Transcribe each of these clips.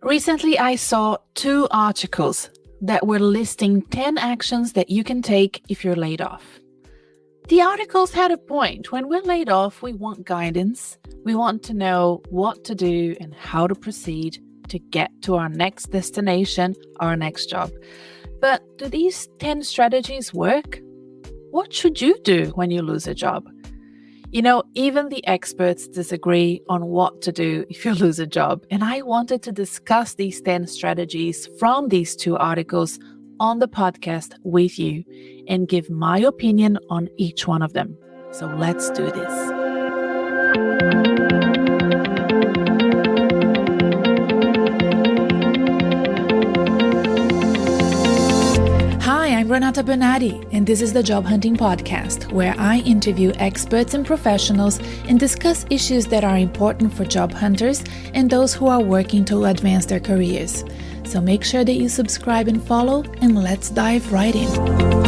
Recently, I saw 2 articles that were listing 10 actions that you can take if you're laid off. The articles had a point. When we're laid off, we want guidance. We want to know what to do and how to proceed to get to our next destination, our next job. But do these 10 strategies work? What should you do when you lose a job? Even the experts disagree on what to do if you lose a job. And I wanted to discuss these 10 strategies from these 2 articles on the podcast with you and give my opinion on each one of them. So let's do this. Hi, I'm Renata Bernarde, and this is the Job Hunting Podcast, where I interview experts and professionals and discuss issues that are important for job hunters and those who are working to advance their careers. So make sure that you subscribe and follow, and let's dive right in.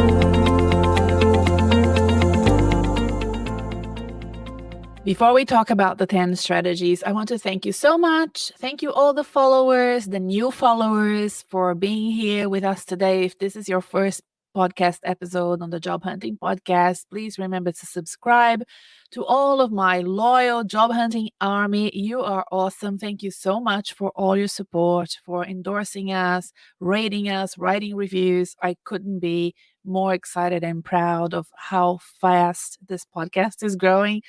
Before we talk about the 10 strategies, I want to thank you so much. Thank you all the followers, the new followers, for being here with us today. If this is your first podcast episode on the Job Hunting Podcast, please remember to subscribe. To all of my loyal job hunting army, you are awesome. Thank you so much for all your support, for endorsing us, rating us, writing reviews. I couldn't be more excited and proud of how fast this podcast is growing.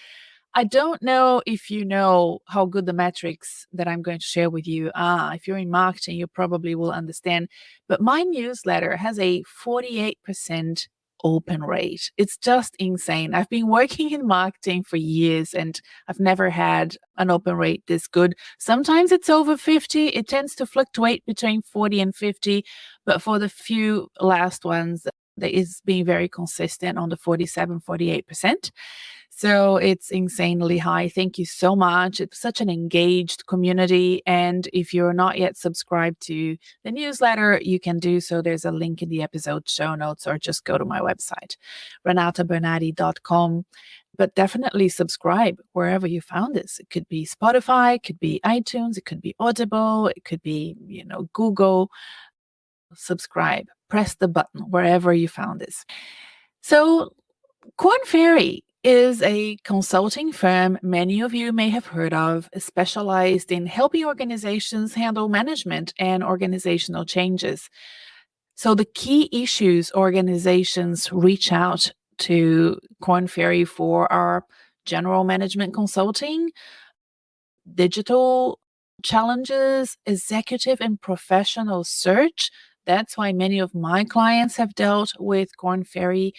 I don't know if you know how good the metrics that I'm going to share with you are. If you're in marketing, you probably will understand. But my newsletter has a 48% open rate. It's just insane. I've been working in marketing for years and I've never had an open rate this good. Sometimes it's over 50. It tends to fluctuate between 40 and 50. But for the few last ones, that is being very consistent on the 47, 48%. So it's insanely high. Thank you so much. It's such an engaged community. And if you're not yet subscribed to the newsletter, you can do so. There's a link in the episode show notes, or just go to my website, renatabernarde.com. But definitely subscribe wherever you found this. It could be Spotify, it could be iTunes, it could be Audible, it could be, Google. Subscribe, press the button wherever you found this. So Korn Ferry is a consulting firm many of you may have heard of, specialized in helping organizations handle management and organizational changes. So the key issues organizations reach out to Korn Ferry for are general management consulting, digital challenges, executive and professional search. That's why many of my clients have dealt with Korn Ferry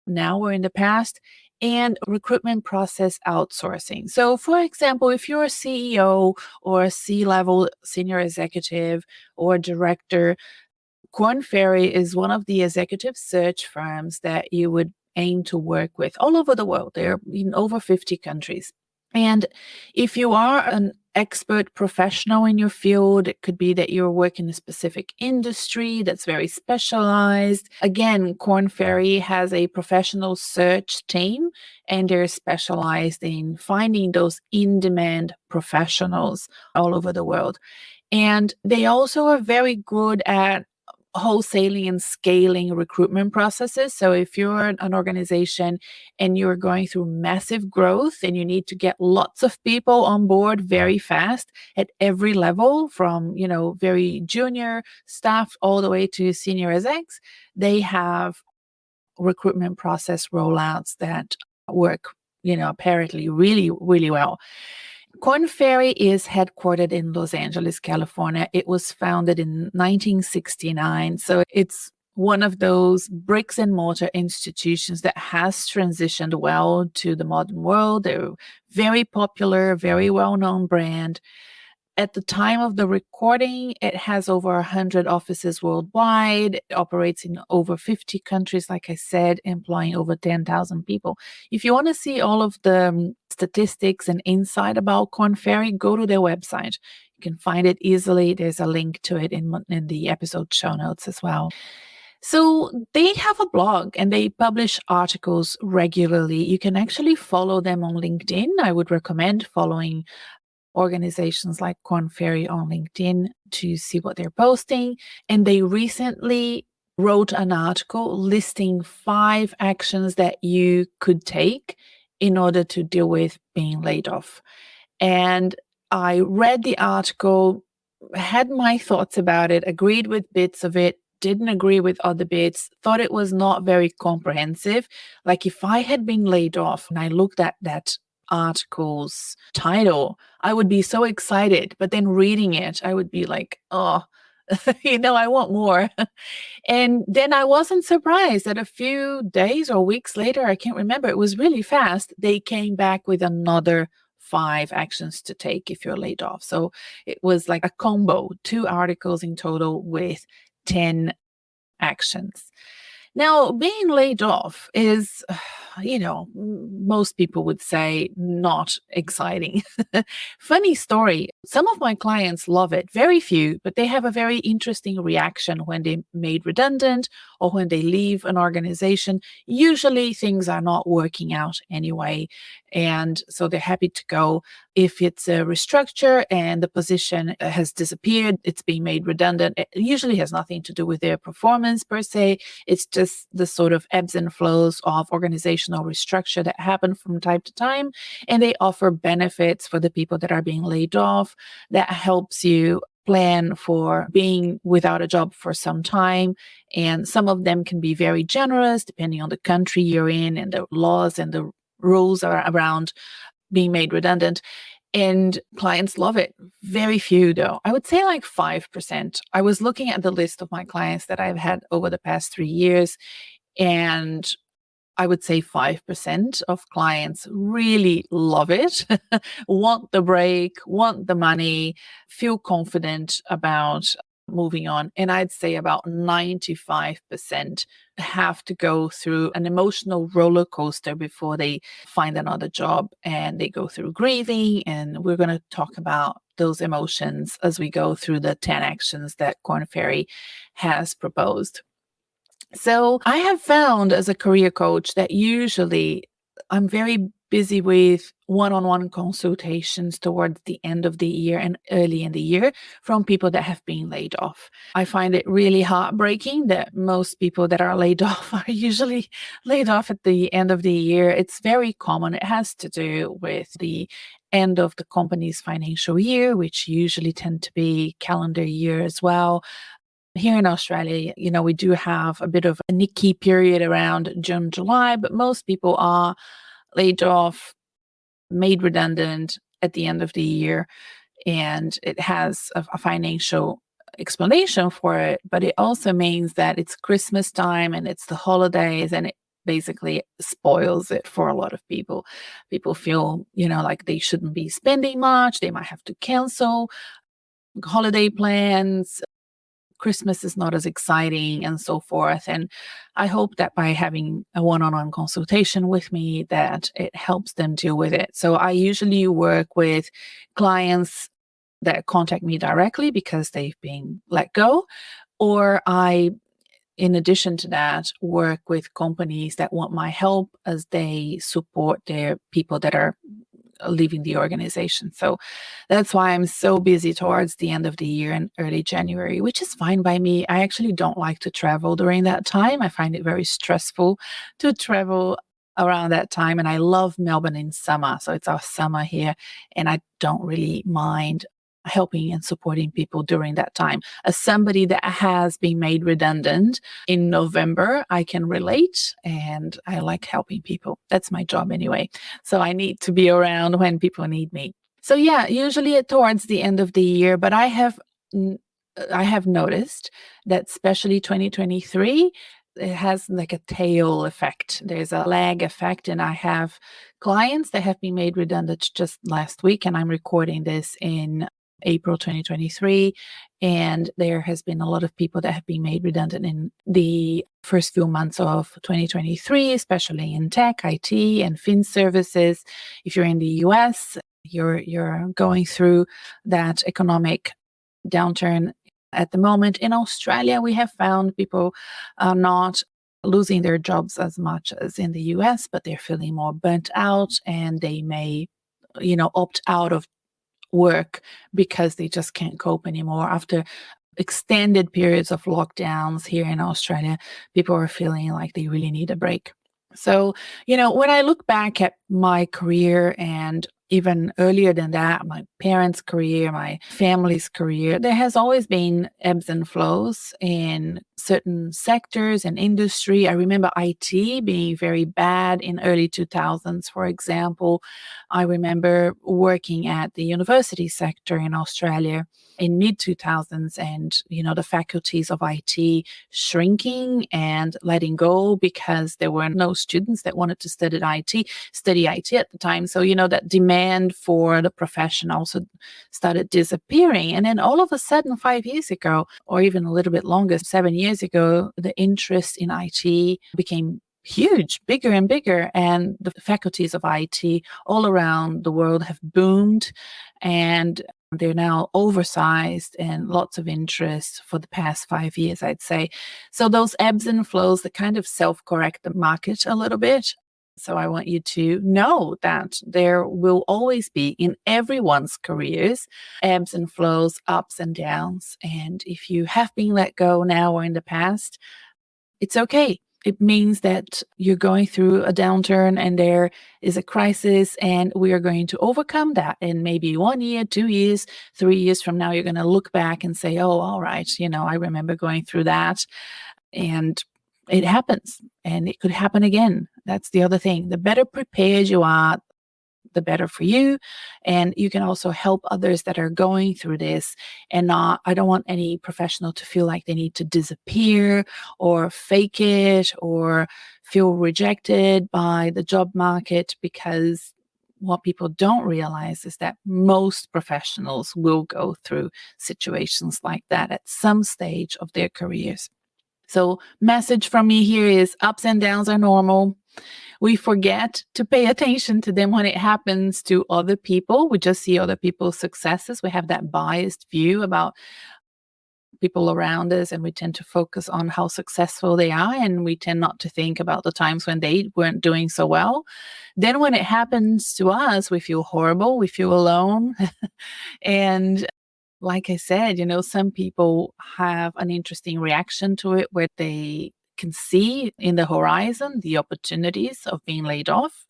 now or in the past, and recruitment process outsourcing. So, for example, if you're a CEO or a C-level senior executive or director, Korn Ferry is one of the executive search firms that you would aim to work with all over the world. They're in over 50 countries. And if you are an expert professional in your field, it could be that you're working in a specific industry that's very specialized. Again, Korn Ferry has a professional search team, and they're specialized in finding those in-demand professionals all over the world. And they also are very good at wholesaling and scaling recruitment processes. So if you're an organization and you're going through massive growth and you need to get lots of people on board very fast at every level, from very junior staff all the way to senior execs, they have recruitment process rollouts that work apparently really, really well. Korn Ferry is headquartered in Los Angeles, California. It was founded in 1969. So it's one of those bricks and mortar institutions that has transitioned well to the modern world. They're very popular, very well-known brand. At the time of the recording, it has over 100 offices worldwide. It operates in over 50 countries, like I said, employing over 10,000 people. If you want to see all of the statistics and insight about Korn Ferry, go to their website. You can find it easily. There's a link to it in the episode show notes as well. So they have a blog and they publish articles regularly. You can actually follow them on LinkedIn. I would recommend following organizations like Korn Ferry on LinkedIn to see what they're posting. And they recently wrote an article listing 5 actions that you could take in order to deal with being laid off. And I read the article, had my thoughts about it, agreed with bits of it, didn't agree with other bits, thought it was not very comprehensive. Like if I had been laid off and I looked at that article's title, I would be so excited. But then reading it, I would be like, oh, I want more. And then I wasn't surprised that a few days or weeks later, I can't remember, it was really fast, they came back with another 5 actions to take if you're laid off. So it was like a combo, 2 articles in total with 10 actions. Now, being laid off is, most people would say not exciting. Funny story. Some of my clients love it, very few, but they have a very interesting reaction when they made redundant or when they leave an organization. Usually things are not working out anyway. And so they're happy to go. If it's a restructure and the position has disappeared, it's being made redundant, it usually has nothing to do with their performance per se. It's just the sort of ebbs and flows of organizational restructure that happen from time to time. And they offer benefits for the people that are being laid off that helps you plan for being without a job for some time. And some of them can be very generous depending on the country you're in and the laws and the rules are around being made redundant. And clients love it. Very few, though. I would say like 5%. I was looking at the list of my clients that I've had over the past 3 years, and I would say 5% of clients really love it, want the break, want the money, feel confident about moving on. And I'd say about 95% have to go through an emotional roller coaster before they find another job, and they go through grieving. And we're going to talk about those emotions as we go through the 10 actions that Korn Ferry has proposed. So I have found as a career coach that usually I'm very busy with one-on-one consultations towards the end of the year and early in the year from people that have been laid off. I find it really heartbreaking that most people that are laid off are usually laid off at the end of the year. It's very common. It has to do with the end of the company's financial year, which usually tend to be calendar year as well. Here in Australia, we do have a bit of a nicky period around June, July, but most people are laid off, made redundant at the end of the year. And it has a financial explanation for it, but it also means that it's Christmas time and it's the holidays, and it basically spoils it for a lot of people. People feel, like they shouldn't be spending much. They might have to cancel holiday plans. Christmas is not as exciting and so forth. And I hope that by having a one-on-one consultation with me, that it helps them deal with it. So I usually work with clients that contact me directly because they've been let go, or in addition to that, work with companies that want my help as they support their people that are leaving the organization. So that's why I'm so busy towards the end of the year and early January, which is fine by me. I actually don't like to travel during that time. I find it very stressful to travel around that time. And I love Melbourne in summer. So it's our summer here, and I don't really mind helping and supporting people during that time. As somebody that has been made redundant in November, I can relate, and I like helping people. That's my job anyway. So I need to be around when people need me. So yeah, usually towards the end of the year, but I have noticed that especially 2023, it has like a tail effect. There's a lag effect, and I have clients that have been made redundant just last week, and I'm recording this in April 2023. And there has been a lot of people that have been made redundant in the first few months of 2023, especially in tech, IT, and fin services. If you're in the US, you're going through that economic downturn at the moment. In Australia, we have found people are not losing their jobs as much as in the US, but they're feeling more burnt out, and they may, opt out of work because they just can't cope anymore. After extended periods of lockdowns here in Australia, people are feeling like they really need a break. So, when I look back at my career and even earlier than that, my parents' career, my family's career, there has always been ebbs and flows in certain sectors and industry. I remember IT being very bad in early 2000s, for example. I remember working at the university sector in Australia in mid 2000s, and the faculties of IT shrinking and letting go because there were no students that wanted to study IT at the time. So that demand for the profession also started disappearing. And then all of a sudden, 5 years ago, or even a little bit longer, 7 years ago, the interest in IT became huge, bigger and bigger, and the faculties of IT all around the world have boomed, and they're now oversized and lots of interest for the past 5 years, I'd say. So those ebbs and flows, they kind of self-correct the market a little bit. So I want you to know that there will always be in everyone's careers ebbs and flows, ups and downs. And if you have been let go now or in the past, it's okay. It means that you're going through a downturn and there is a crisis, and we are going to overcome that. And maybe 1 year, 2 years, 3 years from now, you're going to look back and say, oh, all right, I remember going through that. And it happens, and it could happen again. That's the other thing. The better prepared you are, the better for you. And you can also help others that are going through this. And I don't want any professional to feel like they need to disappear or fake it or feel rejected by the job market, because what people don't realize is that most professionals will go through situations like that at some stage of their careers. So, message from me here is ups and downs are normal. We forget to pay attention to them when it happens to other people. We just see other people's successes. We have that biased view about people around us, and we tend to focus on how successful they are, and we tend not to think about the times when they weren't doing so well. Then when it happens to us, we feel horrible, we feel alone. And like I said, some people have an interesting reaction to it where they can see in the horizon the opportunities of being laid off.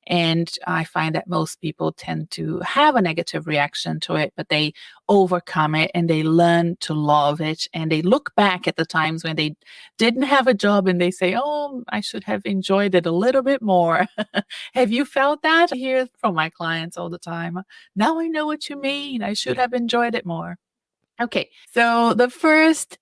And I find that most people tend to have a negative reaction to it, but they overcome it and they learn to love it. And they look back at the times when they didn't have a job and they say, oh, I should have enjoyed it a little bit more. Have you felt that? I hear from my clients all the time. Now I know what you mean. I should have enjoyed it more. Okay, so the first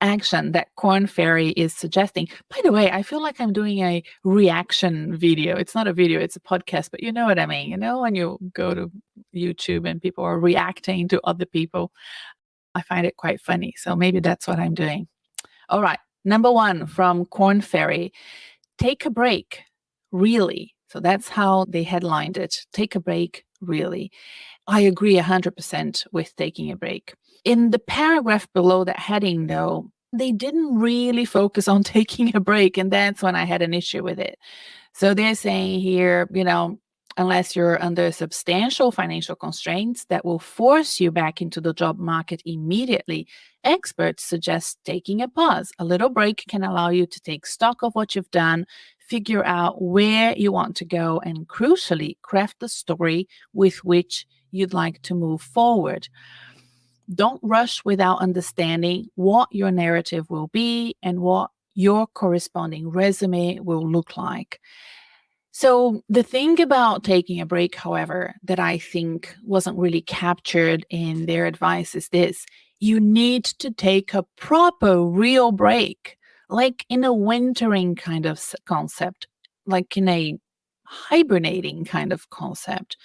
action that Korn Ferry is suggesting, by the way, I feel like I'm doing a reaction video. It's not a video, it's a podcast, but you know what I mean. When you go to YouTube and people are reacting to other people, I find it quite funny. So maybe that's what I'm doing. All right, number 1 from Korn Ferry, take a break, really. So that's how they headlined it. Take a break, really. I agree 100% with taking a break. In the paragraph below that heading, though, they didn't really focus on taking a break, and that's when I had an issue with it. So they're saying here, unless you're under substantial financial constraints that will force you back into the job market immediately, experts suggest taking a pause. A little break can allow you to take stock of what you've done, figure out where you want to go, and crucially, craft the story with which you'd like to move forward. Don't rush without understanding what your narrative will be and what your corresponding resume will look like. So the thing about taking a break, however, that I think wasn't really captured in their advice is this: you need to take a proper, real break, like in a wintering kind of concept, like in a hibernating kind of concept.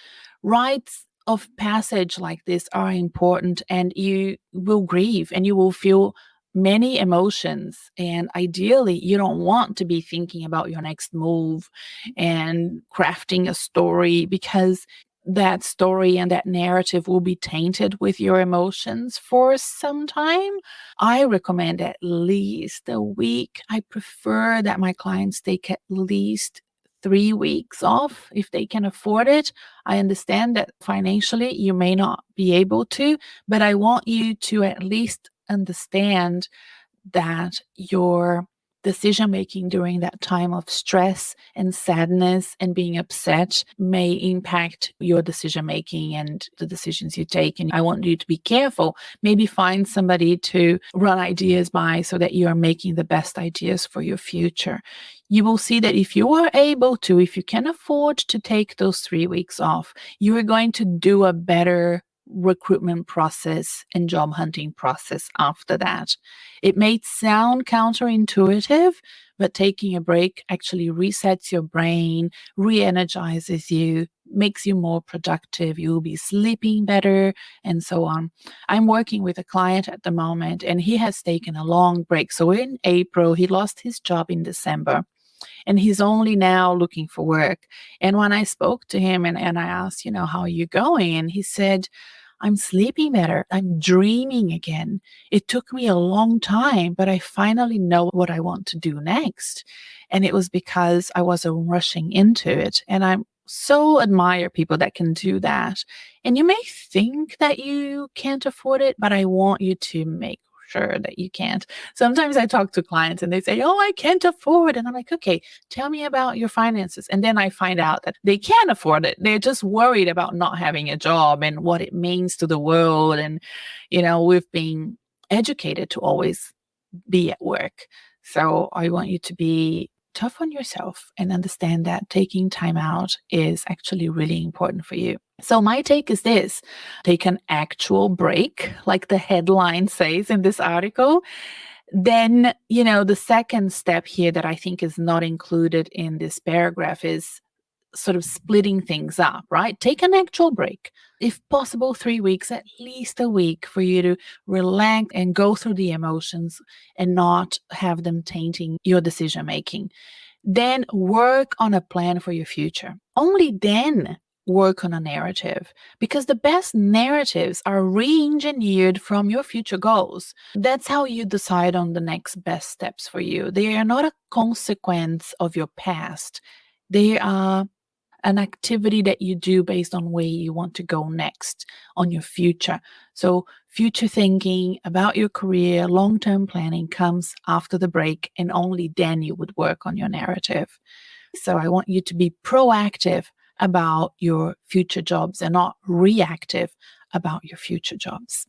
Rites of passage like this are important, and you will grieve and you will feel many emotions. And ideally, you don't want to be thinking about your next move and crafting a story, because that story and that narrative will be tainted with your emotions for some time. I recommend at least a week. I prefer that my clients take at least 3 weeks off if they can afford it. I understand that financially you may not be able to, but I want you to at least understand that your decision making during that time of stress and sadness and being upset may impact your decision making and the decisions you take. And I want you to be careful. Maybe find somebody to run ideas by so that you are making the best ideas for your future. You will see that if you are able to, if you can afford to take those 3 weeks off, you are going to do a better recruitment process and job hunting process after that. It may sound counterintuitive, but taking a break actually resets your brain, re-energizes you, makes you more productive, you'll be sleeping better, and so on. I'm working with a client at the moment, and he has taken a long break. So in April, he lost his job in December, and he's only now looking for work. And when I spoke to him and I asked, how are you going? And he said, I'm sleeping better. I'm dreaming again. It took me a long time, but I finally know what I want to do next. And it was because I wasn't rushing into it. And I so admire people that can do that. And you may think that you can't afford it, but I want you to make sure that you can't. Sometimes I talk to clients and they say, oh, I can't afford. And I'm like, okay, tell me about your finances. And then I find out that they can afford it. They're just worried about not having a job and what it means to the world. And, we've been educated to always be at work. So I want you to be tough on yourself and understand that taking time out is actually really important for you. So my take is this: take an actual break, like the headline says in this article. Then, the second step here that I think is not included in this paragraph is sort of splitting things up, right? Take an actual break. If possible, 3 weeks, at least a week for you to relax and go through the emotions and not have them tainting your decision making. Then work on a plan for your future. Only then work on a narrative, because the best narratives are re-engineered from your future goals. That's how you decide on the next best steps for you. They are not a consequence of your past. They are an activity that you do based on where you want to go next on your future. So future thinking about your career, long-term planning comes after the break, and only then you would work on your narrative. So I want you to be proactive about your future jobs and not reactive about your future jobs.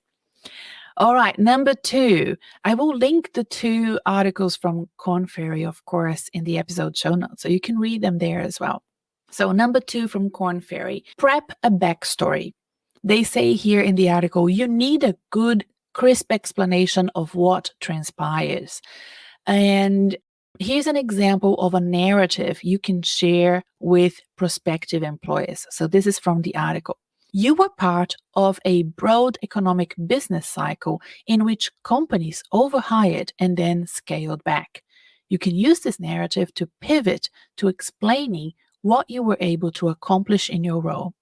All right, number 2, I will link the 2 articles from Korn Ferry, of course, in the episode show notes, so you can read them there as well. So number 2 from Korn Ferry, prep a backstory. They say here in the article, you need a good, crisp explanation of what transpires. And here's an example of a narrative you can share with prospective employers. So this is from the article. You were part of a broad economic business cycle in which companies overhired and then scaled back. You can use this narrative to pivot to explaining what you were able to accomplish in your role.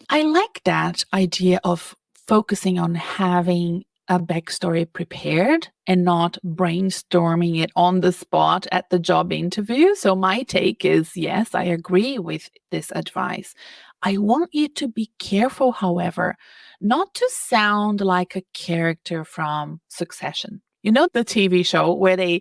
I like that idea of focusing on having a backstory prepared and not brainstorming it on the spot at the job interview. So my take is, yes, I agree with this advice. I want you to be careful, however, not to sound like a character from Succession. You know, the TV show where they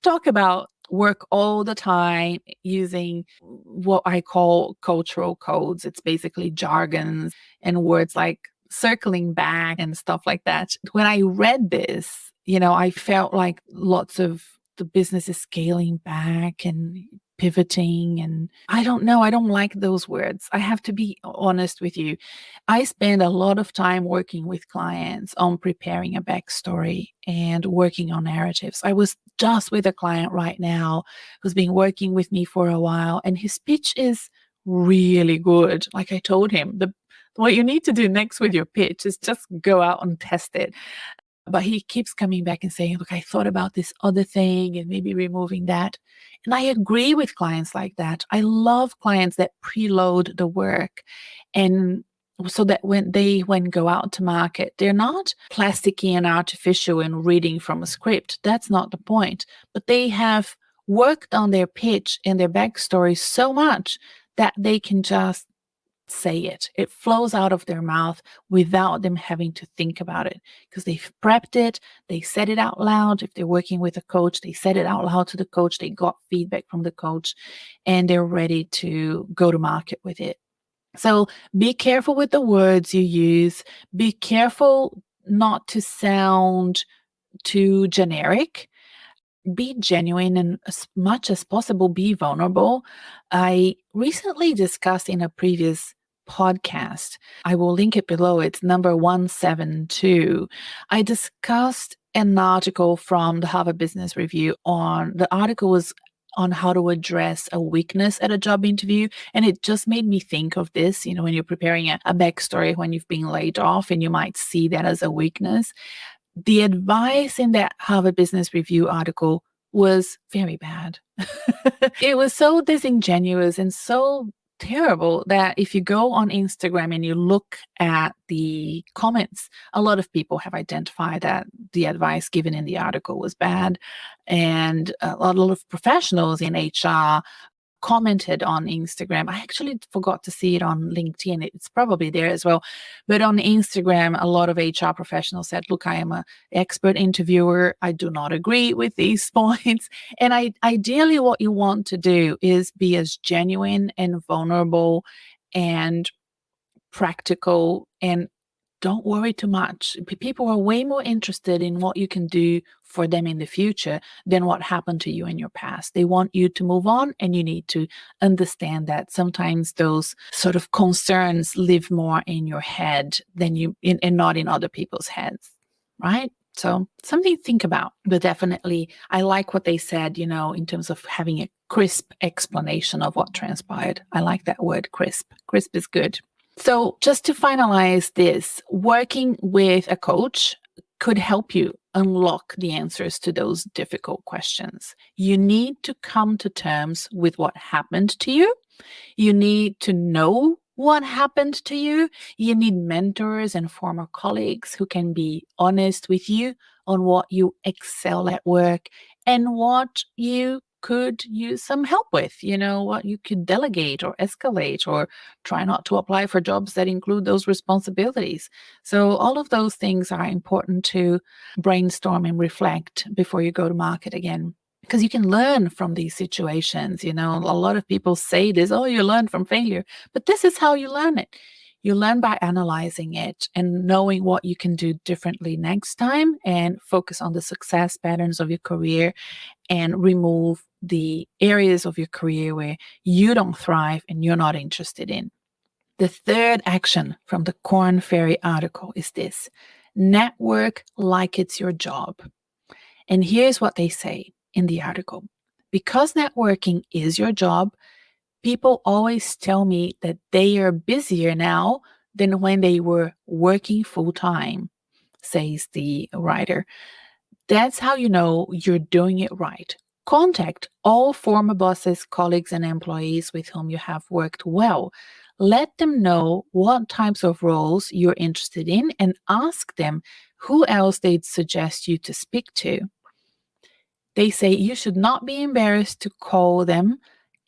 talk about work all the time using what I call cultural codes. It's basically jargons and words like circling back and stuff like that. When I read this, I felt like lots of the business is scaling back and pivoting, and I don't know, I don't like those words. I have to be honest with you. I spend a lot of time working with clients on preparing a backstory and working on narratives. I was just with a client right now who's been working with me for a while, and his pitch is really good. Like I told him, what you need to do next with your pitch is just go out and test it. But he keeps coming back and saying, look, I thought about this other thing and maybe removing that. And I agree with clients like that. I love clients that preload the work, and so that when go out to market, they're not plasticky and artificial and reading from a script. That's not the point. But they have worked on their pitch and their backstory so much that they can just say it. It flows out of their mouth without them having to think about it because they've prepped it. They said it out loud. If they're working with a coach, they said it out loud to the coach. They got feedback from the coach and they're ready to go to market with it. So be careful with the words you use. Be careful not to sound too generic. Be genuine and as much as possible, be vulnerable. I recently discussed in a previous podcast, I will link it below, it's number 172. I discussed an article from the Harvard Business Review the article was on how to address a weakness at a job interview. And it just made me think of this, when you're preparing a backstory, when you've been laid off and you might see that as a weakness. The advice in that Harvard Business Review article was very bad. It was so disingenuous and so terrible that if you go on Instagram and you look at the comments, a lot of people have identified that the advice given in the article was bad. And a lot of professionals in HR commented on Instagram. I actually forgot to see it on LinkedIn. It's probably there as well. But on Instagram, a lot of HR professionals said, look, I am an expert interviewer. I do not agree with these points. And ideally, what you want to do is be as genuine and vulnerable and practical and don't worry too much. People are way more interested in what you can do for them in the future than what happened to you in your past. They want you to move on, and you need to understand that sometimes those sort of concerns live more in your head than and not in other people's heads, right? So something to think about. But definitely, I like what they said, in terms of having a crisp explanation of what transpired. I like that word, crisp. Crisp is good. So just to finalize this, working with a coach could help you unlock the answers to those difficult questions. You need to come to terms with what happened to you. You need to know what happened to you. You need mentors and former colleagues who can be honest with you on what you excel at work and what you could use some help with, what you could delegate or escalate or try not to apply for jobs that include those responsibilities. So all of those things are important to brainstorm and reflect before you go to market again. Because you can learn from these situations. A lot of people say this, oh, you learn from failure. But this is how you learn it. You learn by analyzing it and knowing what you can do differently next time and focus on the success patterns of your career and remove the areas of your career where you don't thrive and you're not interested in. The third action from the Korn Ferry article is this: network like it's your job. And here's what they say in the article. Because networking is your job, people always tell me that they are busier now than when they were working full-time, says the writer. That's how you know you're doing it right. Contact all former bosses, colleagues, and employees with whom you have worked well. Let them know what types of roles you're interested in and ask them who else they'd suggest you to speak to. They say you should not be embarrassed to call them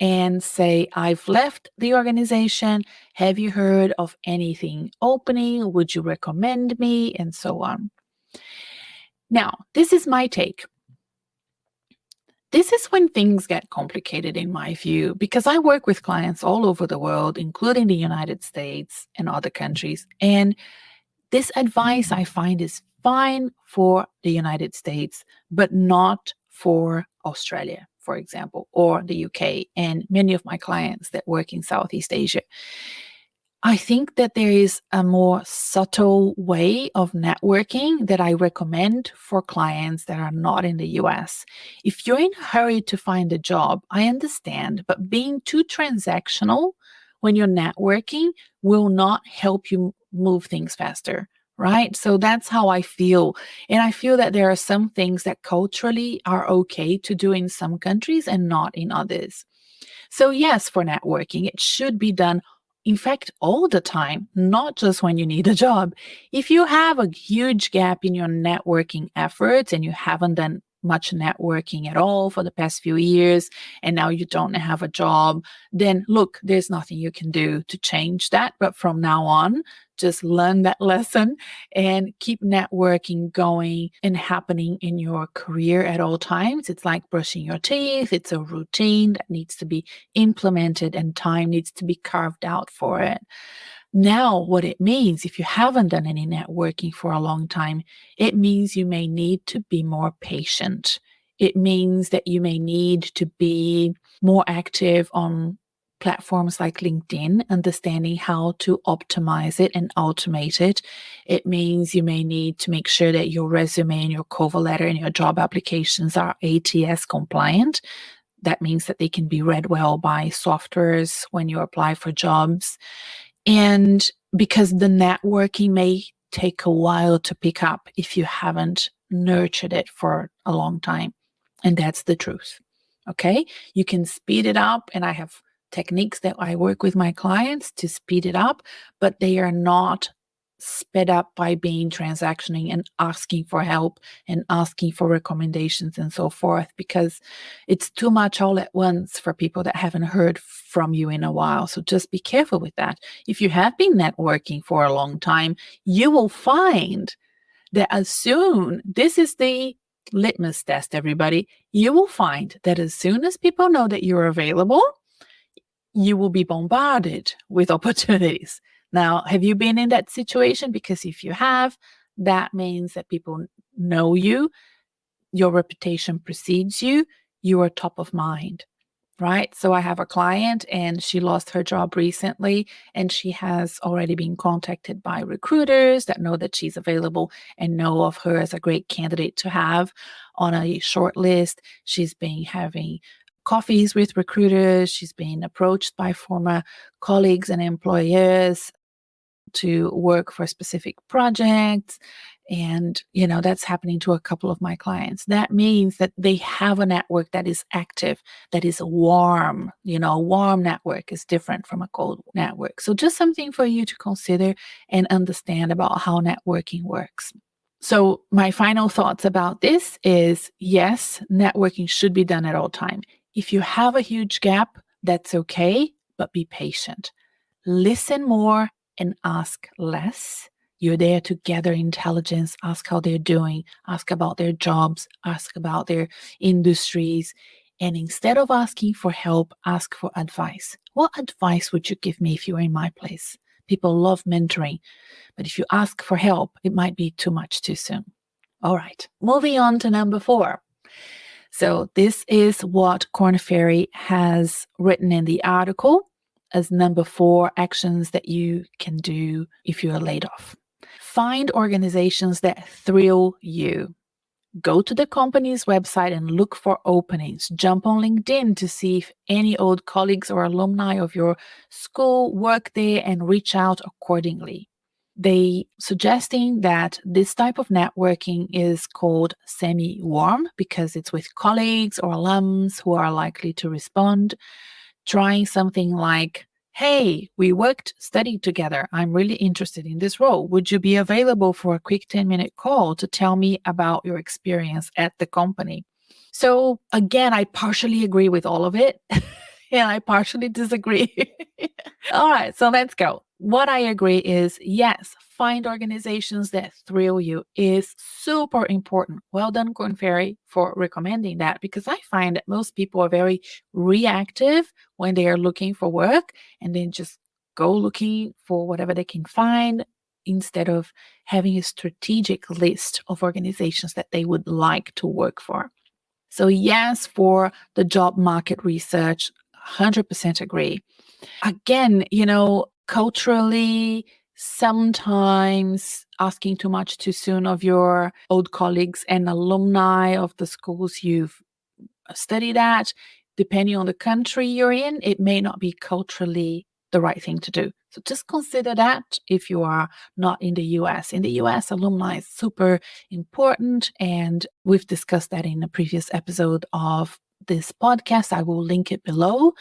and say, I've left the organization. Have you heard of anything opening? Would you recommend me? And so on. Now, this is my take. This is when things get complicated in my view, because I work with clients all over the world, including the United States and other countries. And this advice I find is fine for the United States, but not for Australia, for example, or the UK, and many of my clients that work in Southeast Asia. I think that there is a more subtle way of networking that I recommend for clients that are not in the US. If you're in a hurry to find a job, I understand, but being too transactional when you're networking will not help you move things faster, right? So that's how I feel. And I feel that there are some things that culturally are okay to do in some countries and not in others. So yes, for networking, it should be done, in fact, all the time, not just when you need a job. If you have a huge gap in your networking efforts and you haven't done much networking at all for the past few years, and now you don't have a job, then look, there's nothing you can do to change that. But from now on, just learn that lesson and keep networking going and happening in your career at all times. It's like brushing your teeth. It's a routine that needs to be implemented and time needs to be carved out for it. Now, what it means, if you haven't done any networking for a long time, it means you may need to be more patient. It means that you may need to be more active on platforms like LinkedIn, understanding how to optimize it and automate it. It means you may need to make sure that your resume and your cover letter and your job applications are ATS compliant. That means that they can be read well by softwares when you apply for jobs. And because the networking may take a while to pick up if you haven't nurtured it for a long time. And that's the truth. Okay. You can speed it up. And I have techniques that I work with my clients to speed it up, but they are not sped up by being transactioning and asking for help and asking for recommendations and so forth, because it's too much all at once for people that haven't heard from you in a while. So just be careful with that. If you have been networking for a long time, you will find that this is the litmus test, everybody. You will find that as soon as people know that you're available, you will be bombarded with opportunities. Now, have you been in that situation? Because if you have, that means that people know you, your reputation precedes you, you are top of mind, right? So I have a client and she lost her job recently and she has already been contacted by recruiters that know that she's available and know of her as a great candidate to have on a short list. She's been having coffees with recruiters. She's been approached by former colleagues and employers to work for specific projects. And, that's happening to a couple of my clients. That means that they have a network that is active, that is warm. A warm network is different from a cold network. So just something for you to consider and understand about how networking works. So my final thoughts about this is, yes, networking should be done at all time. If you have a huge gap, that's okay, but be patient. Listen more and ask less. You're there to gather intelligence, ask how they're doing, ask about their jobs, ask about their industries. And instead of asking for help, ask for advice. What advice would you give me if you were in my place? People love mentoring, but if you ask for help, it might be too much too soon. All right, moving on to number 4. So this is what Korn Ferry has written in the article as number 4 actions that you can do if you are laid off. Find organizations that thrill you. Go to the company's website and look for openings. Jump on LinkedIn to see if any old colleagues or alumni of your school work there and reach out accordingly. They suggesting that this type of networking is called semi-warm because it's with colleagues or alums who are likely to respond. Trying something like, hey, we studied together. I'm really interested in this role. Would you be available for a quick 10-minute call to tell me about your experience at the company? So again, I partially agree with all of it. And I partially disagree. All right, so let's go. What I agree is, yes, find organizations that thrill you is super important. Well done, Korn Ferry, for recommending that, because I find that most people are very reactive when they are looking for work and then just go looking for whatever they can find instead of having a strategic list of organizations that they would like to work for. So yes, for the job market research, 100% agree. Again, culturally, sometimes asking too much too soon of your old colleagues and alumni of the schools you've studied at, depending on the country you're in, it may not be culturally the right thing to do. So just consider that if you are not in the US. In the US, alumni is super important, and we've discussed that in a previous episode of this podcast. I will link it below,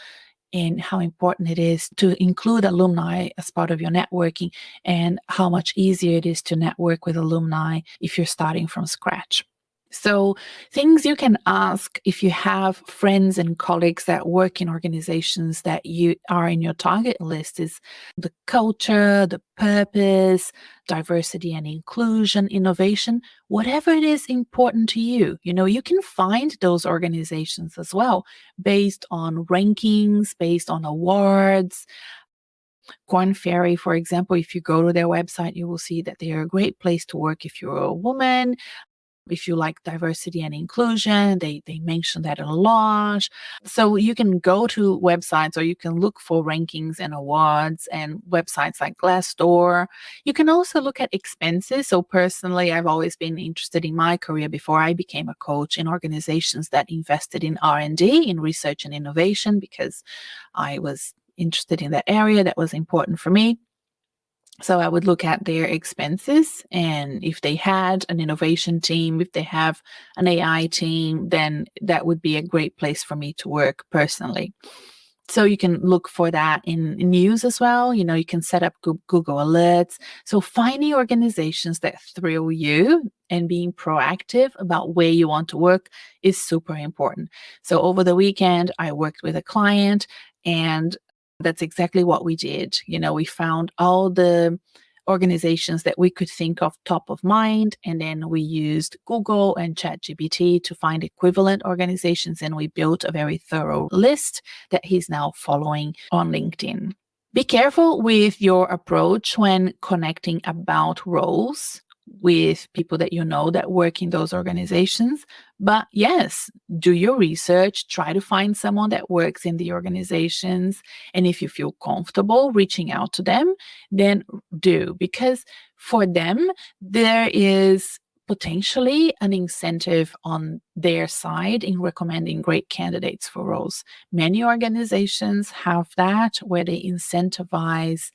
and how important it is to include alumni as part of your networking and how much easier it is to network with alumni if you're starting from scratch. So things you can ask if you have friends and colleagues that work in organizations that you are in your target list is the culture, the purpose, diversity and inclusion, innovation, whatever it is important to you. You can find those organizations as well based on rankings, based on awards. Korn Ferry, for example, if you go to their website, you will see that they are a great place to work if you're a woman. If you like diversity and inclusion, they mention that a lot. So you can go to websites or you can look for rankings and awards and websites like Glassdoor. You can also look at expenses. So personally, I've always been interested in my career before I became a coach in organizations that invested in R&D, in research and innovation, because I was interested in that area. That was important for me. So I would look at their expenses, and if they had an innovation team, if they have an AI team, then that would be a great place for me to work personally. So you can look for that in news as well. You can set up Google alerts. So finding organizations that thrill you and being proactive about where you want to work is super important. So over the weekend, I worked with a client, and that's exactly what we did. We found all the organizations that we could think of top of mind, and then we used Google and ChatGPT to find equivalent organizations, and we built a very thorough list that he's now following on LinkedIn. Be careful with your approach when connecting about roles with people that that work in those organizations. But yes, do your research, try to find someone that works in the organizations. And if you feel comfortable reaching out to them, then do, because for them, there is potentially an incentive on their side in recommending great candidates for roles. Many organizations have that, where they incentivize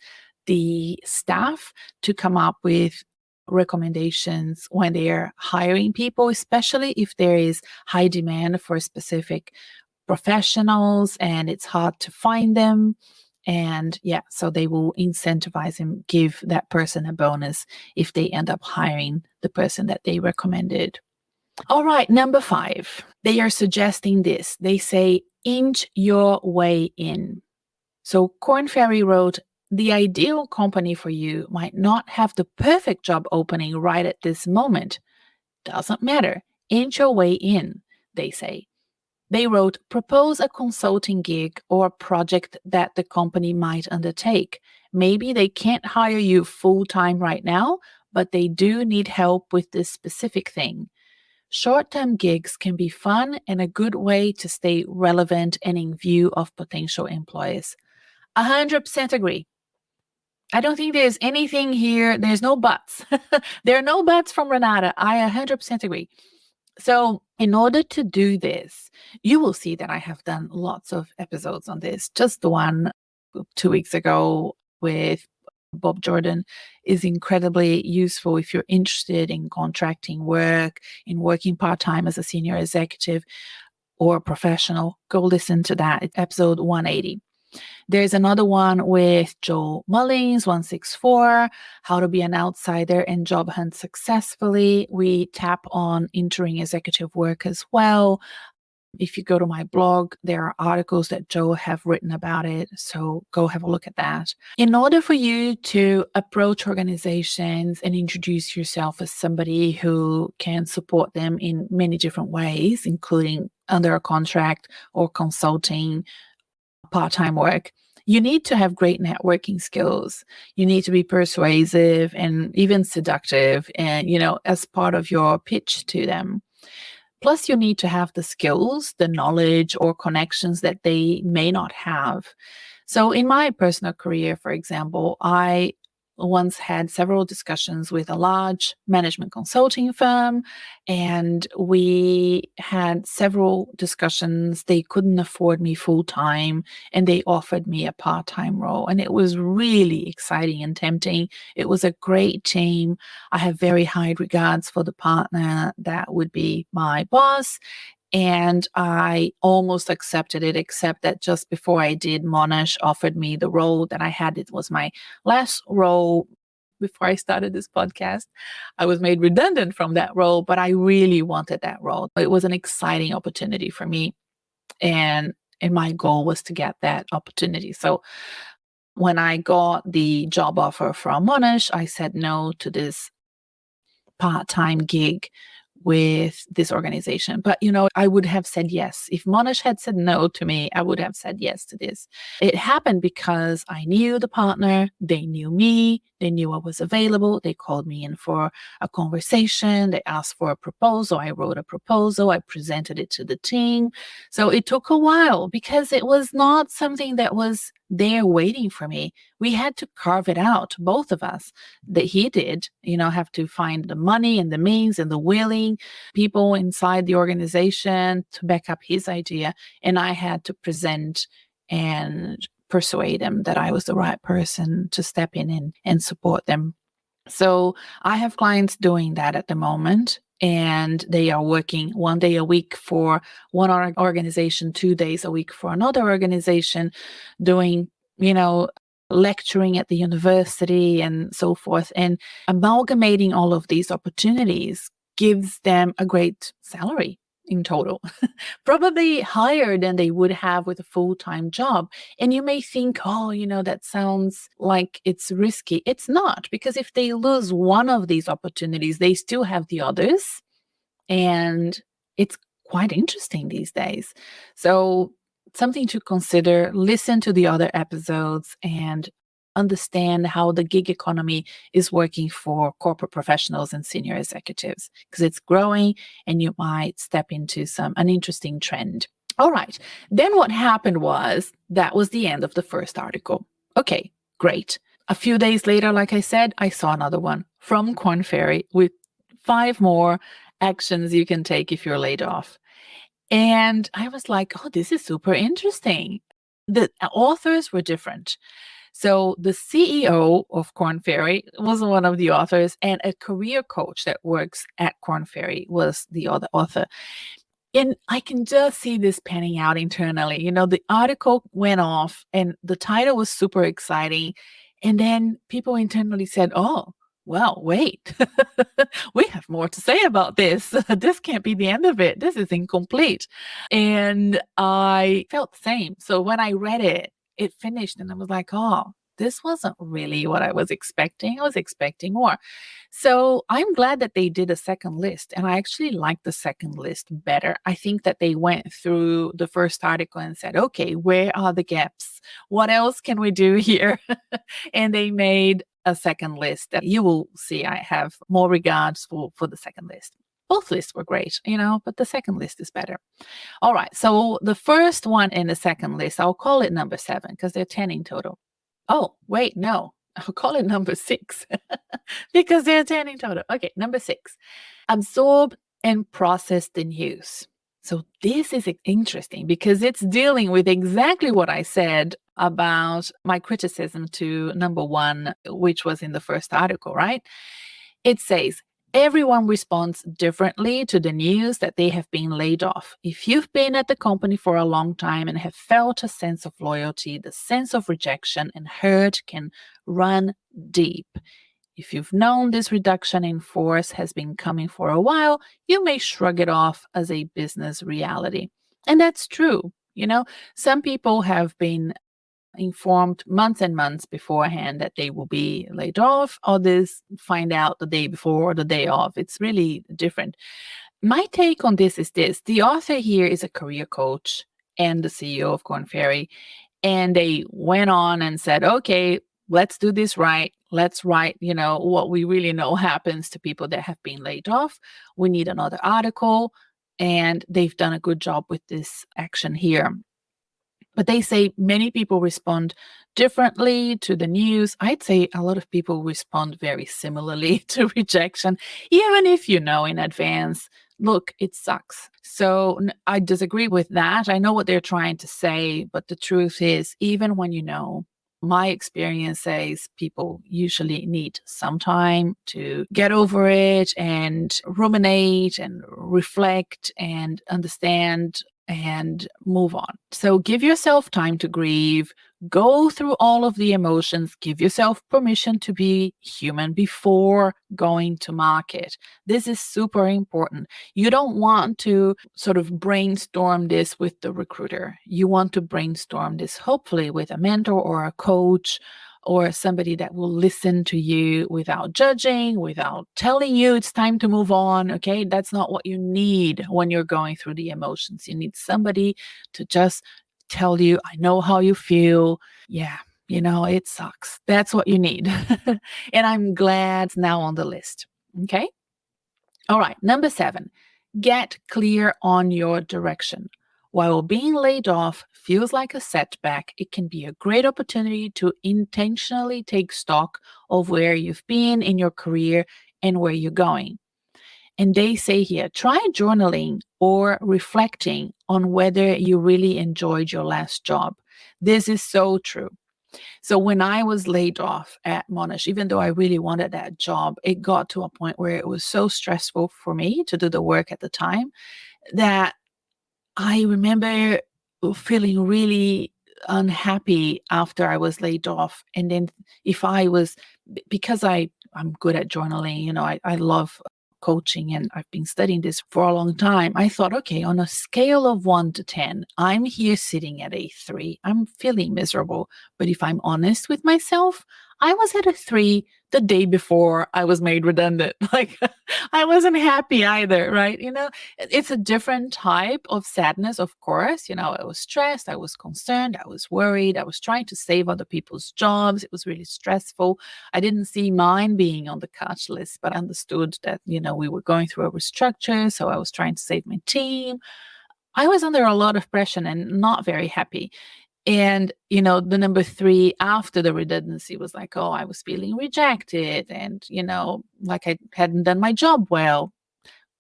the staff to come up with recommendations when they're hiring people, especially if there is high demand for specific professionals and it's hard to find them. And so they will incentivize and give that person a bonus if they end up hiring the person that they recommended. All right, number 5. They are suggesting this. They say, inch your way in. So Korn Ferry wrote, the ideal company for you might not have the perfect job opening right at this moment. Doesn't matter. Inch your way in, they say. They wrote, propose a consulting gig or a project that the company might undertake. Maybe they can't hire you full-time right now, but they do need help with this specific thing. Short-term gigs can be fun and a good way to stay relevant and in view of potential employers. 100% agree. I don't think there's anything here. There's no buts. There are no buts from Renata. I 100% agree. So in order to do this, you will see that I have done lots of episodes on this. Just the one 2 weeks ago with Bob Jordan is incredibly useful if you're interested in contracting work, in working part-time as a senior executive or a professional. Go listen to that. It's episode 180. There's another one with Joel Mullins, 164, How to Be an Outsider and Job Hunt Successfully. We tap on entering executive work as well. If you go to my blog, there are articles that Joe have written about it, so go have a look at that. In order for you to approach organizations and introduce yourself as somebody who can support them in many different ways, including under a contract or consulting, part-time work, you need to have great networking skills. You need to be persuasive and even seductive, and as part of your pitch to them. Plus, you need to have the skills, the knowledge, or connections that they may not have. So in my personal career, for example, I once had several discussions with a large management consulting firm, and we had several discussions. They couldn't afford me full-time, and they offered me a part-time role, and it was really exciting and tempting. It was a great team. I have very high regards for the partner that would be my boss, and I almost accepted it, except that just before I did, Monash offered me the role that I had. It was my last role before I started this podcast. I was made redundant from that role, but I really wanted that role. It was an exciting opportunity for me. And my goal was to get that opportunity. So when I got the job offer from Monash, I said no to this part-time gig with this organization. But, I would have said yes. If Monash had said no to me, I would have said yes to this. It happened because I knew the partner, they knew me, they knew I was available. They called me in for a conversation. They asked for a proposal. I wrote a proposal. I presented it to the team. So it took a while because it was not something that was there waiting for me. We had to carve it out, both of us. That he did, have to find the money and the means and the willing people inside the organization to back up his idea. And I had to present and persuade them that I was the right person to step in and support them. So I have clients doing that at the moment, and they are working 1 day a week for one organization, 2 days a week for another organization, doing, lecturing at the university and so forth. And amalgamating all of these opportunities gives them a great salary in total, probably higher than they would have with a full-time job. And you may think, oh, that sounds like it's risky. It's not, because if they lose one of these opportunities, they still have the others. And it's quite interesting these days. So something to consider. Listen to the other episodes and understand how the gig economy is working for corporate professionals and senior executives, because it's growing and you might step into an interesting trend. All right. Then what happened was that was the end of the first article. Okay, great. A few days later, like I said, I saw another one from Korn Ferry with 5 more actions you can take if you're laid off. And I was like, oh, this is super interesting. The authors were different. So the CEO of Korn Ferry was one of the authors, and a career coach that works at Korn Ferry was the other author. And I can just see this panning out internally. The article went off and the title was super exciting. And then people internally said, oh, well, wait, we have more to say about this. This can't be the end of it. This is incomplete. And I felt the same. So when I read it, it finished and I was like, oh, this wasn't really what I was expecting. I was expecting more. So I'm glad that they did a second list. And I actually like the second list better. I think that they went through the first article and said, okay, where are the gaps? What else can we do here? And they made a second list that you will see. I have more regards for the second list. Both lists were great, but the second list is better. All right. So the first one in the second list, I'll call it number 7 because there are 10 in total. Oh, wait, no. I'll call it number 6 because there are 10 in total. Okay, number 6. Absorb and process the news. So this is interesting because it's dealing with exactly what I said about my criticism to number 1, which was in the first article, right? It says, everyone responds differently to the news that they have been laid off. If you've been at the company for a long time and have felt a sense of loyalty, the sense of rejection and hurt can run deep. If you've known this reduction in force has been coming for a while, you may shrug it off as a business reality. And that's true. Some people have been informed months and months beforehand that they will be laid off. Others find out the day before or the day of. It's really different. My take on this is this. The author here is a career coach and the CEO of Korn Ferry. And they went on and said, okay, let's do this right. Let's write, what we really know happens to people that have been laid off. We need another article. And they've done a good job with this action here. But they say many people respond differently to the news. I'd say a lot of people respond very similarly to rejection, even if you know in advance, look, it sucks. So I disagree with that. I know what they're trying to say, but the truth is, even when my experience says people usually need some time to get over it and ruminate and reflect and understand and move on. So give yourself time to grieve, go through all of the emotions, give yourself permission to be human before going to market. This is super important. You don't want to sort of brainstorm this with the recruiter. You want to brainstorm this hopefully with a mentor or a coach or somebody that will listen to you without judging, without telling you it's time to move on. Okay. That's not what you need when you're going through the emotions. You need somebody to just tell you, I know how you feel. Yeah. It sucks. That's what you need. And I'm glad it's now on the list. Okay. All right. Number 7, get clear on your direction. While being laid off feels like a setback, it can be a great opportunity to intentionally take stock of where you've been in your career and where you're going. And they say here, try journaling or reflecting on whether you really enjoyed your last job. This is so true. So when I was laid off at Monash, even though I really wanted that job, it got to a point where it was so stressful for me to do the work at the time that I remember feeling really unhappy after I was laid off. And then if I was, because I'm good at journaling, I love coaching and I've been studying this for a long time. I thought, okay, on a scale of 1 to 10, I'm here sitting at a 3. I'm feeling miserable. But if I'm honest with myself, I was at a 3 the day before I was made redundant. Like I wasn't happy either, right? It's a different type of sadness, of course. I was stressed, I was concerned, I was worried, I was trying to save other people's jobs. It was really stressful. I didn't see mine being on the catch list, but I understood that, we were going through a restructure. So I was trying to save my team. I was under a lot of pressure and not very happy. And, the number 3 after the redundancy was like, oh, I was feeling rejected and, like I hadn't done my job well,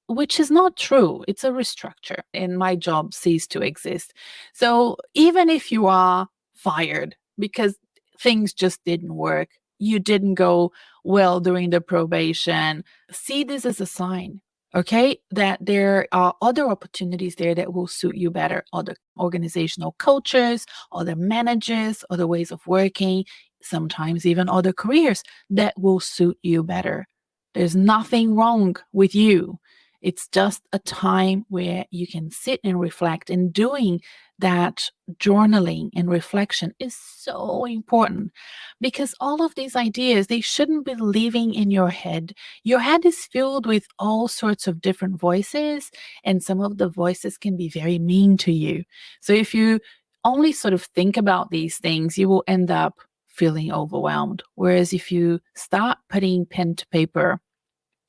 which is not true. It's a restructure and my job ceased to exist. So even if you are fired because things just didn't work, you didn't go well during the probation, see this as a sign. Okay, that there are other opportunities there that will suit you better, other organizational cultures, other managers, other ways of working, sometimes even other careers that will suit you better. There's nothing wrong with you. It's just a time where you can sit and reflect, and doing that journaling and reflection is so important because all of these ideas, they shouldn't be living in your head. Your head is filled with all sorts of different voices, and some of the voices can be very mean to you. So if you only sort of think about these things, you will end up feeling overwhelmed. Whereas if you start putting pen to paper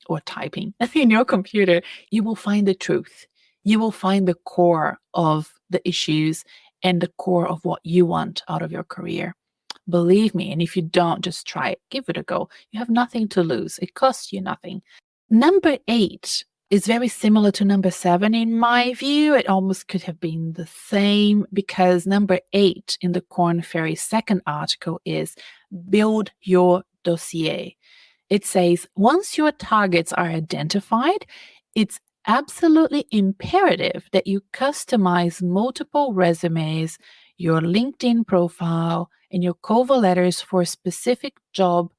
or typing in your computer, you will find the truth. You will find the core of the issues and the core of what you want out of your career. Believe me, and if you don't, just try it. Give it a go. You have nothing to lose. It costs you nothing. Number 8 is very similar to number 7 in my view. It almost could have been the same because number 8 in the Korn Ferry second article is build your dossier. It says, once your targets are identified, it's absolutely imperative that you customize multiple resumes, your LinkedIn profile, and your cover letters for a specific job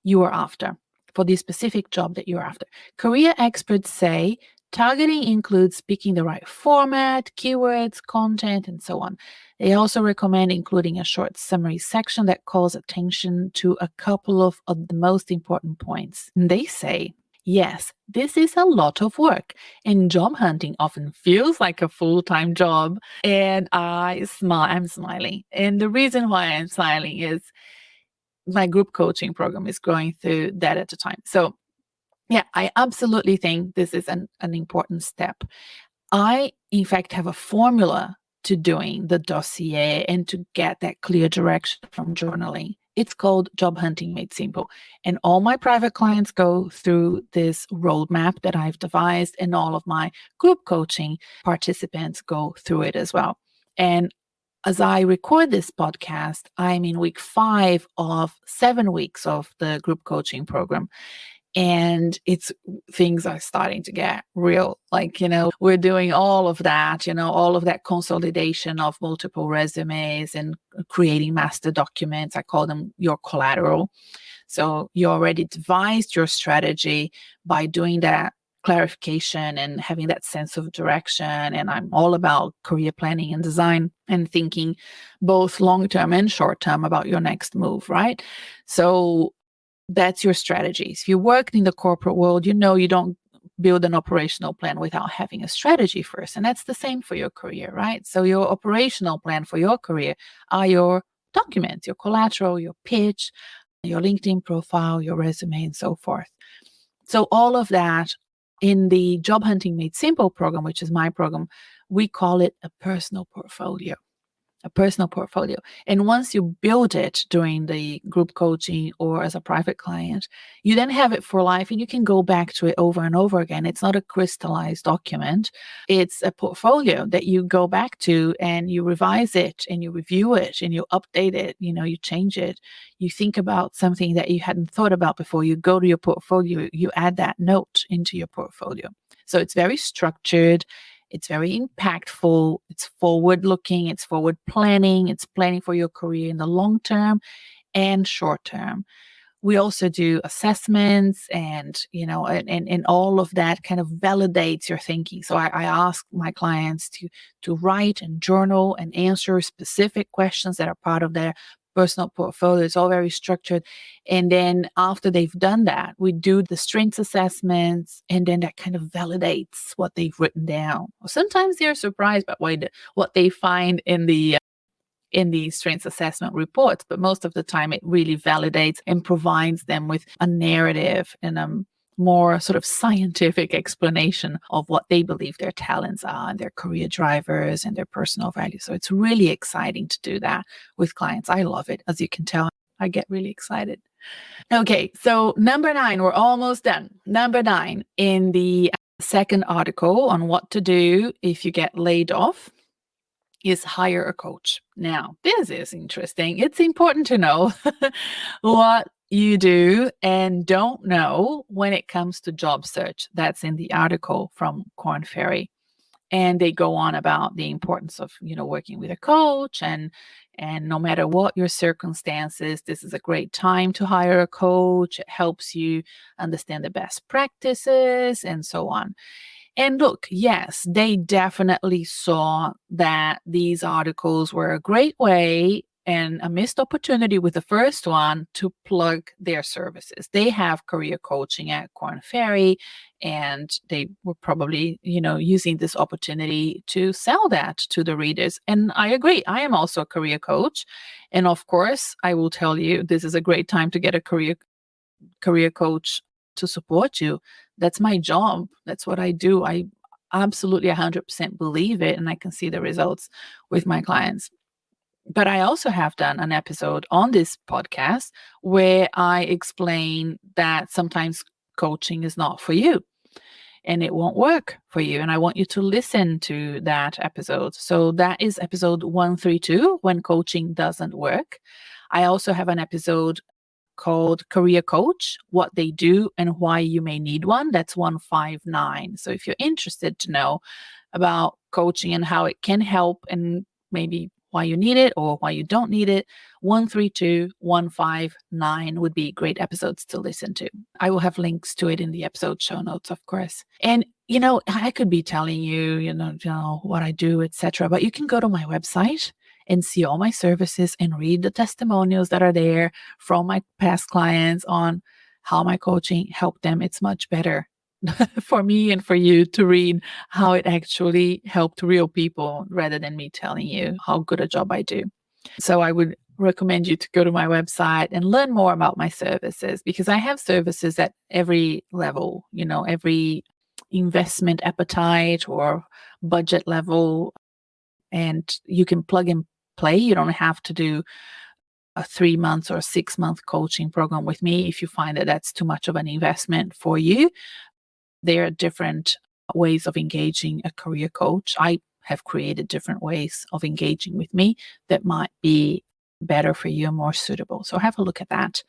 you are after, for the specific job that you're after. Career experts say targeting includes picking the right format, keywords, content, and so on. They also recommend including a short summary section that calls attention to a couple of the most important points. And they say, yes, this is a lot of work, and job hunting often feels like a full-time job. And I'm smiling. And the reason why I'm smiling is my group coaching program is going through that at the time. So yeah, I absolutely think this is an important step. I, in fact, have a formula to doing the dossier and to get that clear direction from journaling. It's called Job Hunting Made Simple. And all my private clients go through this roadmap that I've devised, and all of my group coaching participants go through it as well. And as I record this podcast, I'm in week 5 of 7 weeks of the group coaching program. And things are starting to get real. Like, we're doing all of that, all of that consolidation of multiple resumes and creating master documents. I call them your collateral. So you already devised your strategy by doing that clarification and having that sense of direction. And I'm all about career planning and design and thinking both long-term and short-term about your next move, right? So that's your strategies. If you work in the corporate world, you don't build an operational plan without having a strategy first. And that's the same for your career, right? So your operational plan for your career are your documents, your collateral, your pitch, your LinkedIn profile, your resume, and so forth. So all of that in the Job Hunting Made Simple program, which is my program, we call it a personal portfolio. And once you build it during the group coaching or as a private client, you then have it for life and you can go back to it over and over again. It's not a crystallized document. It's a portfolio that you go back to and you revise it and you review it and you update it, you change it. You think about something that you hadn't thought about before. You go to your portfolio, you add that note into your portfolio. So it's very structured. It's very impactful. It's forward looking. It's forward planning. It's planning for your career in the long term and short term. We also do assessments and all of that kind of validates your thinking. So I ask my clients to write and journal and answer specific questions that are part of their personal portfolio. It's all very structured. And then after they've done that, we do the strengths assessments, and then that kind of validates what they've written down. Sometimes they're surprised by what they find in the strengths assessment reports, but most of the time it really validates and provides them with a narrative and a more sort of scientific explanation of what they believe their talents are and their career drivers and their personal values. So it's really exciting to do that with clients. I love it. As you can tell, I get really excited. Okay, so number 9, we're almost done. Number 9 in the second article on what to do if you get laid off is hire a coach. Now, this is interesting. It's important to know what you do and don't know when it comes to job search. That's in the article from Korn Ferry. And they go on about the importance of, working with a coach and no matter what your circumstances, this is a great time to hire a coach. It helps you understand the best practices and so on. And look, yes, they definitely saw that these articles were a great way and a missed opportunity with the first one to plug their services. They have career coaching at Korn Ferry, and they were probably, using this opportunity to sell that to the readers. And I agree. I am also a career coach. And of course, I will tell you, this is a great time to get a career coach to support you. That's my job. That's what I do. I absolutely 100% believe it, and I can see the results with my clients. But I also have done an episode on this podcast where I explain that sometimes coaching is not for you and it won't work for you. And I want you to listen to that episode. So that is episode 132, When Coaching Doesn't Work. I also have an episode called Career Coach, What They Do and Why You May Need One. That's 159. So if you're interested to know about coaching and how it can help and maybe why you need it or why you don't need it, 132, 159 would be great episodes to listen to. I will have links to it in the episode show notes, of course. And, I could be telling you, what I do, etc., but you can go to my website and see all my services and read the testimonials that are there from my past clients on how my coaching helped them. It's much better for me and for you to read how it actually helped real people rather than me telling you how good a job I do. So I would recommend you to go to my website and learn more about my services, because I have services at every level, every investment appetite or budget level, and you can plug and play. You don't have to do a 3-month or 6-month coaching program with me if you find that that's too much of an investment for you. There are different ways of engaging a career coach. I have created different ways of engaging with me that might be better for you and more suitable. So have a look at that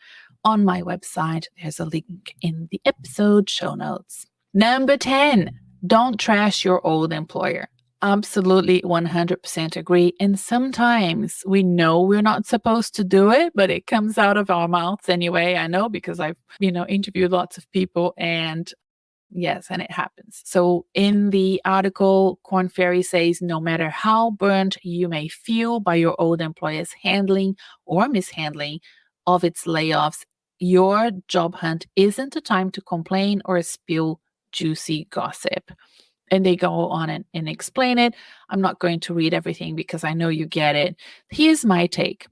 on my website. There's a link in the episode show notes. Number 10, don't trash your old employer. Absolutely 100% agree. And sometimes we know we're not supposed to do it, but it comes out of our mouths anyway. I know because I've, interviewed lots of people and yes, and it happens. So in the article, Korn Ferry says, no matter how burnt you may feel by your old employer's handling or mishandling of its layoffs, your job hunt isn't a time to complain or spill juicy gossip. And they go on and explain it. I'm not going to read everything because I know you get it. Here's my take.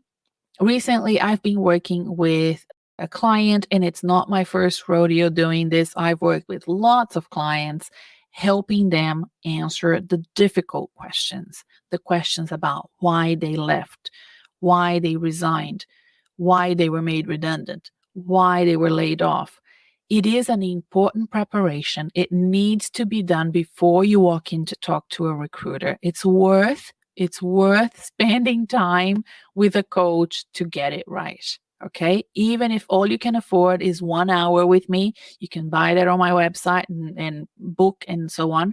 Recently, I've been working with a client, and it's not my first rodeo doing this. I've worked with lots of clients, helping them answer the difficult questions, the questions about why they left, why they resigned, why they were made redundant, why they were laid off. It is an important preparation. It needs to be done before you walk in to talk to a recruiter. It's worth spending time with a coach to get it right. Okay. Even if all you can afford is 1 hour with me, you can buy that on my website and book and so on.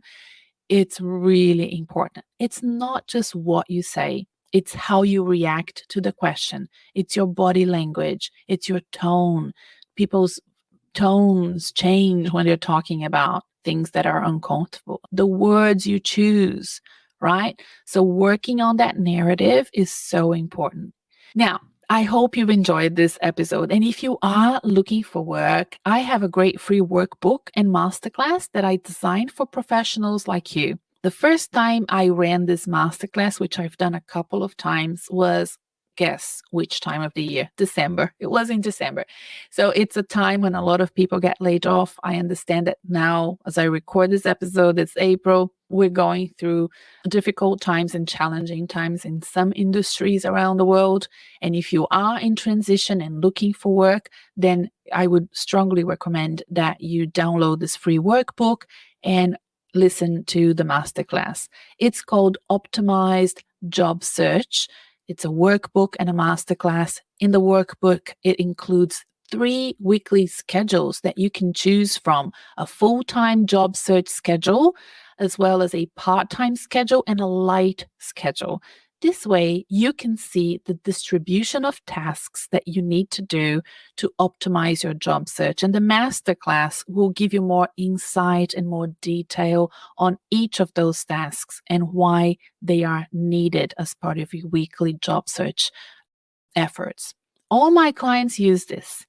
It's really important. It's not just what you say. It's how you react to the question. It's your body language. It's your tone. People's tones change when they're talking about things that are uncomfortable. The words you choose, right? So working on that narrative is so important. Now, I hope you've enjoyed this episode. And if you are looking for work, I have a great free workbook and masterclass that I designed for professionals like you. The first time I ran this masterclass, which I've done a couple of times, was, guess which time of the year? December. It was in December. So it's a time when a lot of people get laid off. I understand that now, as I record this episode, it's April. We're going through difficult times and challenging times in some industries around the world. And if you are in transition and looking for work, then I would strongly recommend that you download this free workbook and listen to the masterclass. It's called Optimized Job Search. It's a workbook and a masterclass. In the workbook, it includes 3 weekly schedules that you can choose from: a full-time job search schedule, as well as a part-time schedule and a light schedule. This way, you can see the distribution of tasks that you need to do to optimize your job search. And the masterclass will give you more insight and more detail on each of those tasks and why they are needed as part of your weekly job search efforts. All my clients use this.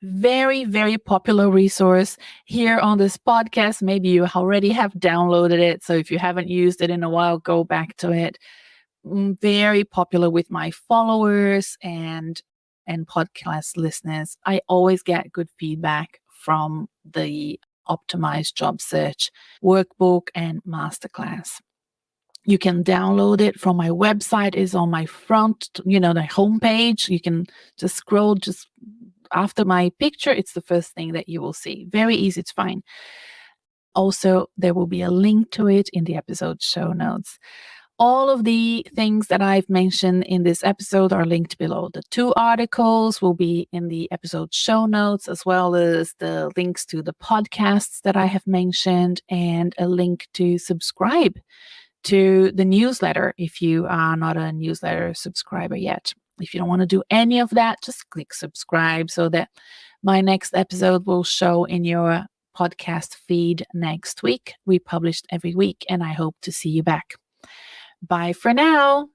Very, very popular resource here on this podcast. Maybe you already have downloaded it. So if you haven't used it in a while, go back to it. Very popular with my followers and podcast listeners. I always get good feedback from the Optimized Job Search workbook and masterclass. You can download it from my website. Is on my front, the homepage. You can just scroll just after my picture. It's the first thing that you will see. Very easy to find. Also, there will be a link to it in the episode show notes. All of the things that I've mentioned in this episode are linked below. The 2 articles will be in the episode show notes, as well as the links to the podcasts that I have mentioned and a link to subscribe to the newsletter if you are not a newsletter subscriber yet. If you don't want to do any of that, just click subscribe so that my next episode will show in your podcast feed next week. We publish every week, and I hope to see you back. Bye for now.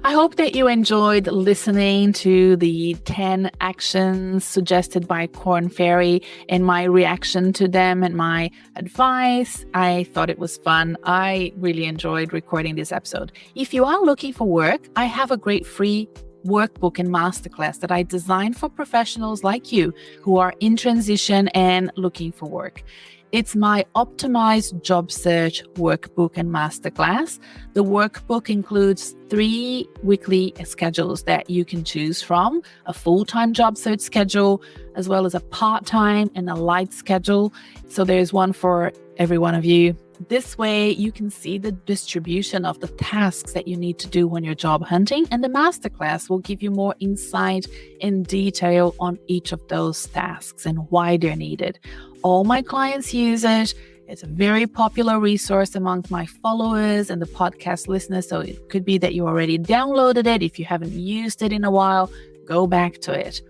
I hope that you enjoyed listening to the 10 actions suggested by Korn Ferry and my reaction to them and my advice. I thought it was fun. I really enjoyed recording this episode. If you are looking for work, I have a great free workbook and masterclass that I designed for professionals like you who are in transition and looking for work. It's my Optimized Job Search workbook and masterclass. The workbook includes 3 weekly schedules that you can choose from: a full-time job search schedule, as well as a part-time and a light schedule. So there's one for every one of you. This way, you can see the distribution of the tasks that you need to do when you're job hunting, and the masterclass will give you more insight in detail on each of those tasks and why they're needed. All my clients use it. It's a very popular resource among my followers and the podcast listeners, so it could be that you already downloaded it. If you haven't used it in a while, go back to it.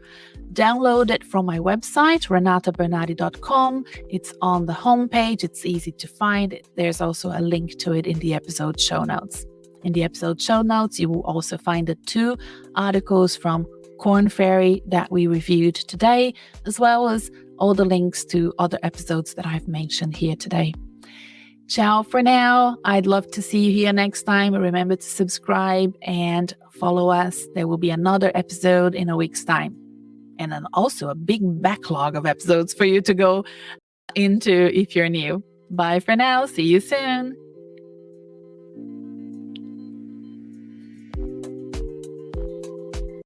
Download it from my website, renatabernarde.com. It's on the homepage. It's easy to find. There's also a link to it in the episode show notes. In the episode show notes, you will also find the 2 articles from Korn Ferry that we reviewed today, as well as all the links to other episodes that I've mentioned here today. Ciao for now. I'd love to see you here next time. Remember to subscribe and follow us. There will be another episode in a week's time. And then also a big backlog of episodes for you to go into if you're new. Bye for now. See you soon.